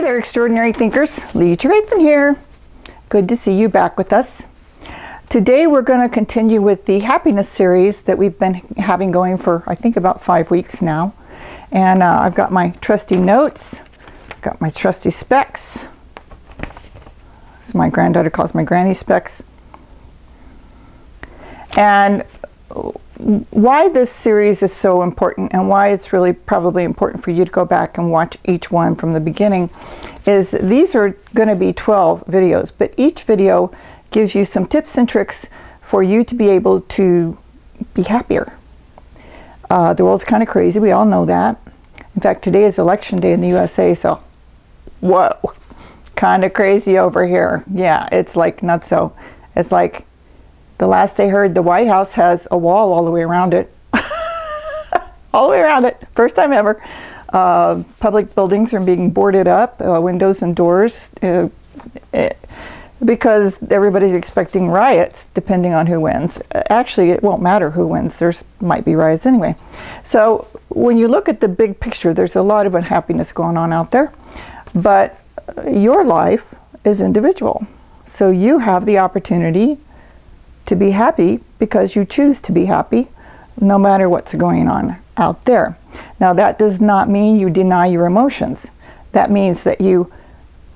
Hey there, extraordinary thinkers. Lee Travathan here. Good to see you back with us. Today we're going to continue with the happiness series that we've been having going for, I think, about 5 weeks now. And I've got my trusty notes, got my trusty specs. As my granddaughter calls my granny specs. And why this series is so important and why it's really probably important for you to go back and watch each one from the beginning is these are going to be 12 videos, but each video gives you some tips and tricks for you to be able to be happier. The world's kind of crazy, we all know that. In fact, today is election day in the USA, so whoa, kind of crazy over here. Yeah, it's like nutso. It's like the last I heard, the White House has a wall all the way around it. All the way around it. First time ever. Public buildings are being boarded up, windows and doors, because everybody's expecting riots depending on who wins. Actually, it won't matter who wins. There's might be riots anyway. So when you look at the big picture, there's a lot of unhappiness going on out there. But your life is individual. So you have the opportunity to be happy because you choose to be happy no matter what's going on out there. Now that does not mean you deny your emotions. That means that you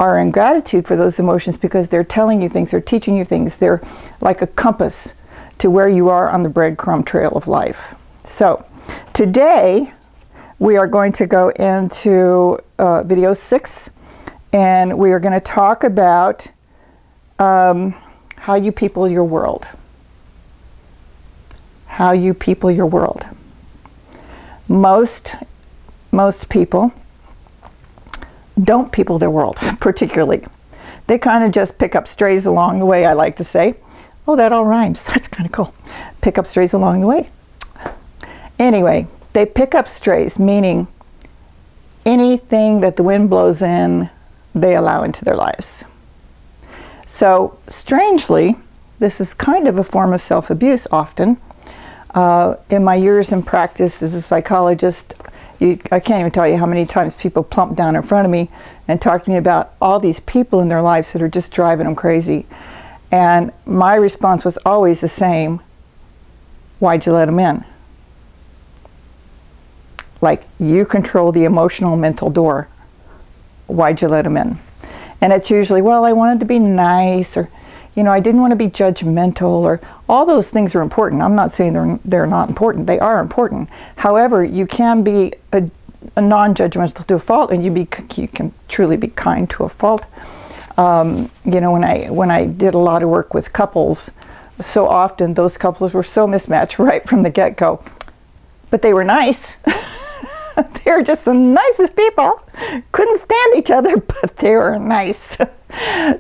are in gratitude for those emotions because they're telling you things, they're teaching you things, they're like a compass to where you are on the breadcrumb trail of life. So today we are going to go into video 6 and we are going to talk about how you people your world. How you people your world. Most people don't people their world, particularly. They kind of just pick up strays along the way, I like to say. Oh, that all rhymes. That's kind of cool. Pick up strays along the way. Anyway, they pick up strays, meaning anything that the wind blows in, they allow into their lives. So, strangely, this is kind of a form of self-abuse often. In my years in practice as a psychologist, I can't even tell you how many times people plump down in front of me and talk to me about all these people in their lives that are just driving them crazy. And my response was always the same: why'd you let them in? Like, you control the emotional mental door. Why'd you let them in? And it's usually, well, I wanted to be nice, or I didn't want to be judgmental, or all those things are important. I'm not saying they're not important. They are important. However, you can be a non-judgmental to a fault, and you can truly be kind to a fault. When I did a lot of work with couples, so often those couples were so mismatched right from the get-go. But they were nice. They were just the nicest people. Couldn't stand each other, but they were nice.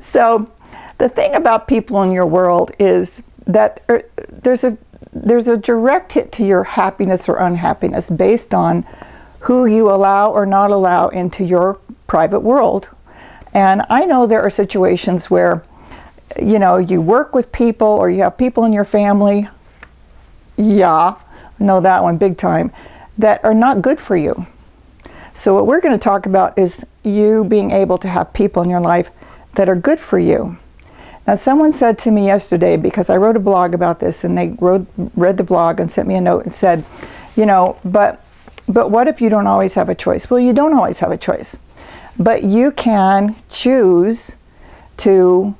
So the thing about people in your world is that there's a direct hit to your happiness or unhappiness based on who you allow or not allow into your private world. And I know there are situations where, you work with people or you have people in your family, yeah, I know that one big time, that are not good for you. So what we're going to talk about is you being able to have people in your life that are good for you. Now, someone said to me yesterday, because I wrote a blog about this, and they read the blog and sent me a note and said, but what if you don't always have a choice? Well, you don't always have a choice. But you can choose to,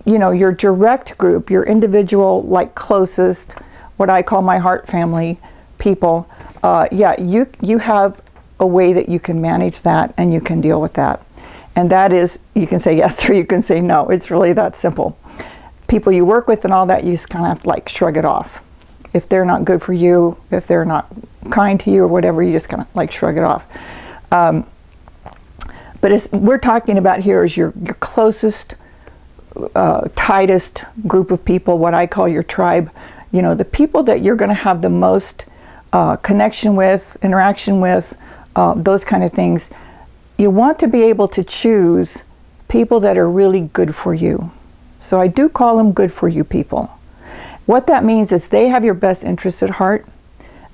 your direct group, your individual, like closest, what I call my heart family people, you have a way that you can manage that and you can deal with that. And that is, you can say yes or you can say no. It's really that simple. People you work with and all that, you just kind of have to like shrug it off. If they're not good for you, if they're not kind to you or whatever, you just kind of like shrug it off. But we're talking about here is your closest, tightest group of people, what I call your tribe. The people that you're going to have the most connection with, interaction with, those kind of things. You want to be able to choose people that are really good for you. So I do call them good for you people. What that means is they have your best interests at heart.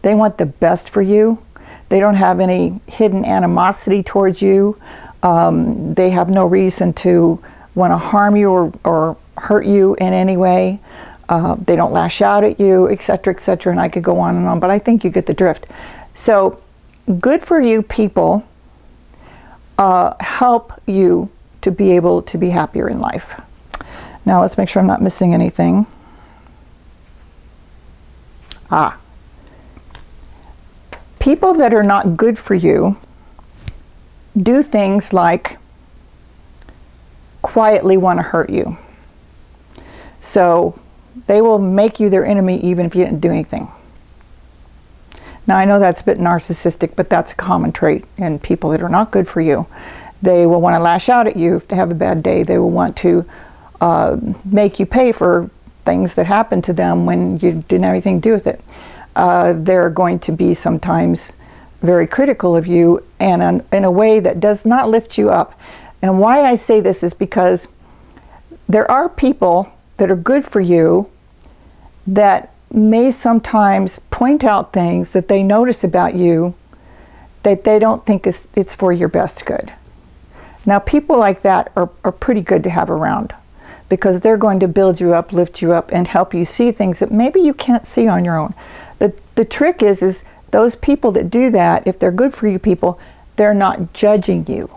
They want the best for you. They don't have any hidden animosity towards you. They have no reason to want to harm you or hurt you in any way. They don't lash out at you, etc., etc., and I could go on and on, but I think you get the drift. So, good for you people help you to be able to be happier in life. Now, let's make sure I'm not missing anything. People that are not good for you do things like quietly want to hurt you. So they will make you their enemy even if you didn't do anything. Now I know that's a bit narcissistic, but that's a common trait in people that are not good for you. They will want to lash out at you if they have a bad day. They will want to make you pay for things that happened to them when you didn't have anything to do with it. They're going to be sometimes very critical of you and in a way that does not lift you up. And why I say this is because there are people that are good for you that may sometimes point out things that they notice about you that they don't think it's for your best good. Now, people like that are pretty good to have around because they're going to build you up, lift you up, and help you see things that maybe you can't see on your own. The trick is those people that do that, if they're good for you people, they're not judging you.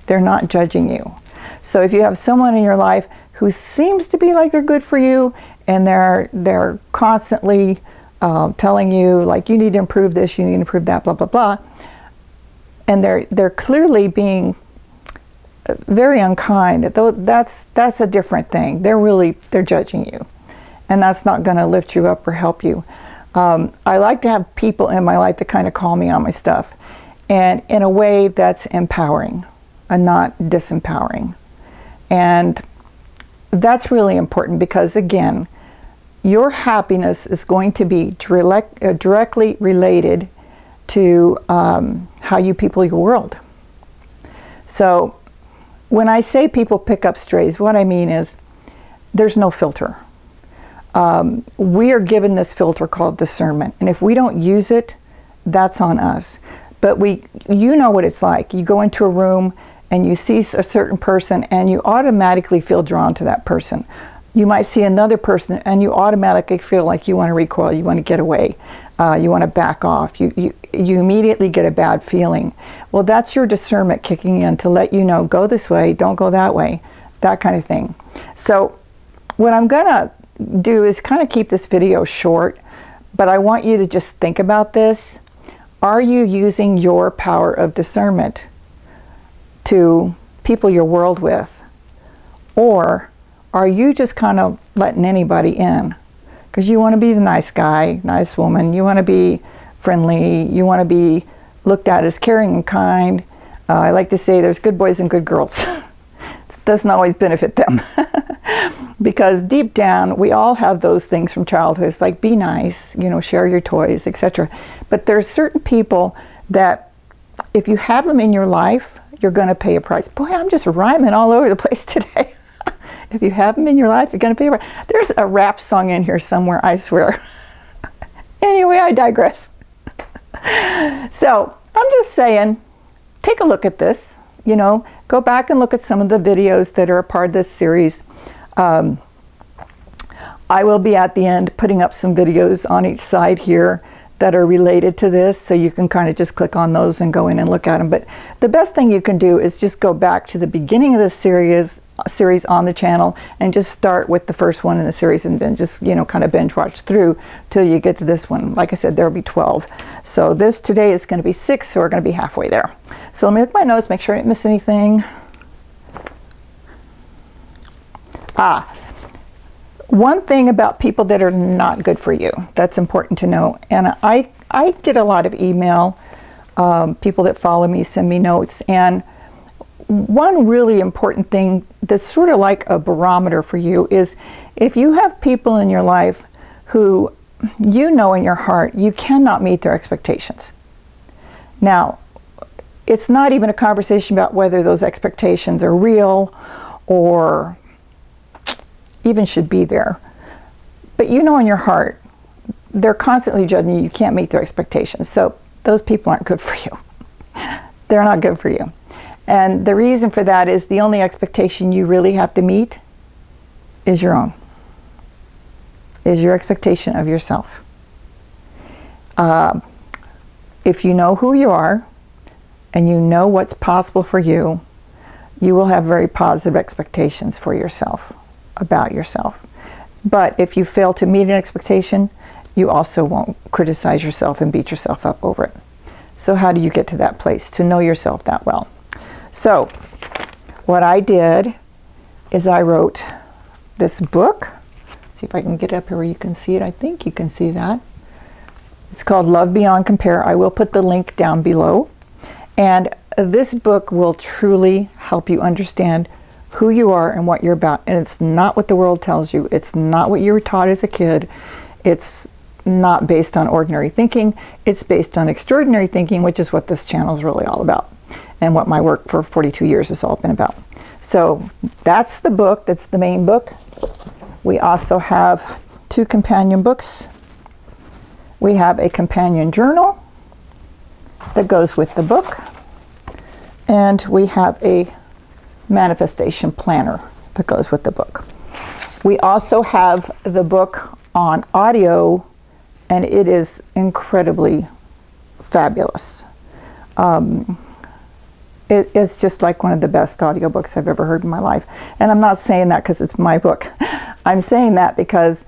They're not judging you. So if you have someone in your life who seems to be like they're good for you, and they're constantly telling you like you need to improve this, you need to improve that, blah blah blah, and they're clearly being very unkind. Though that's a different thing. They're judging you, and that's not going to lift you up or help you. I like to have people in my life that kind of call me on my stuff, and in a way that's empowering and not disempowering. And that's really important because, again, your happiness is going to be directly related to how you people your world. So when I say people pick up strays, what I mean is there's no filter. We are given this filter called discernment, and if we don't use it, that's on us. But you know what it's like. You go into a room and you see a certain person and you automatically feel drawn to that person. You might see another person and you automatically feel like you want to recoil, you want to get away, you want to back off. You immediately get a bad feeling. Well, that's your discernment kicking in to let you know, go this way, don't go that way, that kind of thing. So what I'm going to do is kind of keep this video short, but I want you to just think about this. Are you using your power of discernment to people your world with? Or are you just kind of letting anybody in? Because you want to be the nice guy, nice woman, you want to be friendly, you want to be looked at as caring and kind. I like to say there's good boys and good girls. It doesn't always benefit them. Because deep down, we all have those things from childhood. It's like, be nice, share your toys, etc. But there's certain people that if you have them in your life, you're going to pay a price. Boy, I'm just rhyming all over the place today. If you have them in your life, you're going to pay a price. There's a rap song in here somewhere, I swear. Anyway, I digress. So, I'm just saying, take a look at this. Go back and look at some of the videos that are a part of this series. I will be at the end putting up some videos on each side here that are related to this, so you can kind of just click on those and go in and look at them. But the best thing you can do is just go back to the beginning of the series on the channel and just start with the first one in the series, and then just kind of binge watch through till you get to this one. Like I said, there will be 12. So this today is going to be 6, so we're going to be halfway there. So let me look at my notes, make sure I didn't miss anything. One thing about people that are not good for you, that's important to know. And I get a lot of email, people that follow me send me notes. And one really important thing that's sort of like a barometer for you is if you have people in your life who you know in your heart you cannot meet their expectations. Now, it's not even a conversation about whether those expectations are real or even should be there. But you know in your heart, they're constantly judging you, you can't meet their expectations. So those people aren't good for you. They're not good for you. And the reason for that is the only expectation you really have to meet is your own, is your expectation of yourself. If you know who you are and you know what's possible for you, you will have very positive expectations for yourself, about yourself. But if you fail to meet an expectation, you also won't criticize yourself and beat yourself up over it. So how do you get to that place, to know yourself that well? So what I did is I wrote this book. See if I can get it up here where you can see it. I think you can see that. It's called Love Beyond Compare. I will put the link down below. And this book will truly help you understand who you are and what you're about. And it's not what the world tells you. It's not what you were taught as a kid. It's not based on ordinary thinking. It's based on extraordinary thinking, which is what this channel is really all about, and what my work for 42 years has all been about. So that's the book. That's the main book. We also have 2 companion books. We have a companion journal that goes with the book, and we have a manifestation planner that goes with the book. We also have the book on audio, and it is incredibly fabulous. It's just like one of the best audiobooks I've ever heard in my life. And I'm not saying that because it's my book. I'm saying that because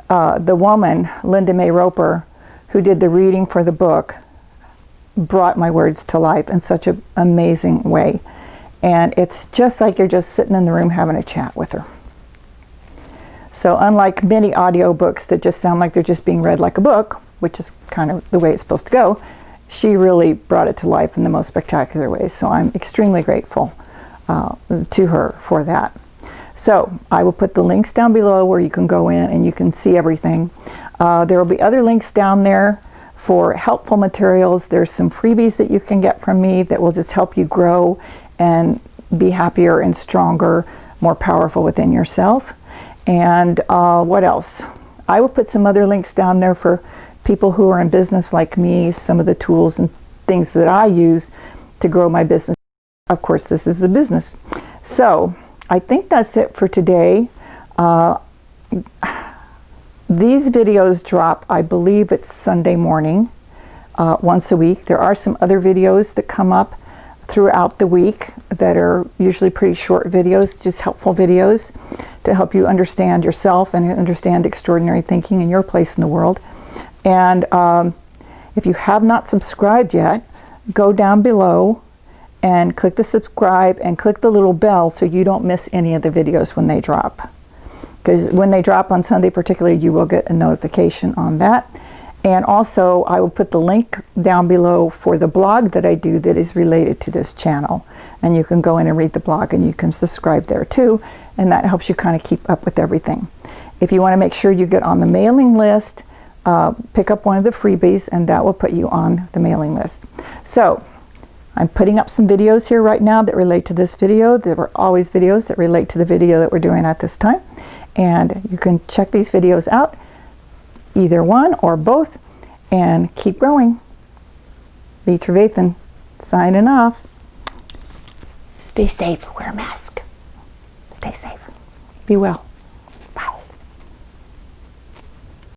the woman, Linda May Roper, who did the reading for the book, brought my words to life in such an amazing way. And it's just like you're just sitting in the room having a chat with her. So unlike many audiobooks that just sound like they're just being read like a book, which is kind of the way it's supposed to go, she really brought it to life in the most spectacular ways. So I'm extremely grateful to her for that. So I will put the links down below where you can go in and you can see everything. There will be other links down there for helpful materials. There's some freebies that you can get from me that will just help you grow and be happier and stronger, more powerful within yourself. And what else? I will put some other links down there for people who are in business like me, some of the tools and things that I use to grow my business. Of course, this is a business. So I think that's it for today. These videos drop, I believe it's Sunday morning, once a week. There are some other videos that come up throughout the week that are usually pretty short videos, just helpful videos to help you understand yourself and understand extraordinary thinking and your place in the world. And if you have not subscribed yet, go down below and click the subscribe and click the little bell so you don't miss any of the videos when they drop. Because when they drop on Sunday particularly, you will get a notification on that. And also, I will put the link down below for the blog that I do that is related to this channel. And you can go in and read the blog, and you can subscribe there too. And that helps you kind of keep up with everything. If you want to make sure you get on the mailing list, pick up one of the freebies, and that will put you on the mailing list. So, I'm putting up some videos here right now that relate to this video. There were always videos that relate to the video that we're doing at this time. And you can check these videos out, either one or both, and keep growing. Lee Travathan, signing off. Stay safe, wear a mask. Stay safe. Be well.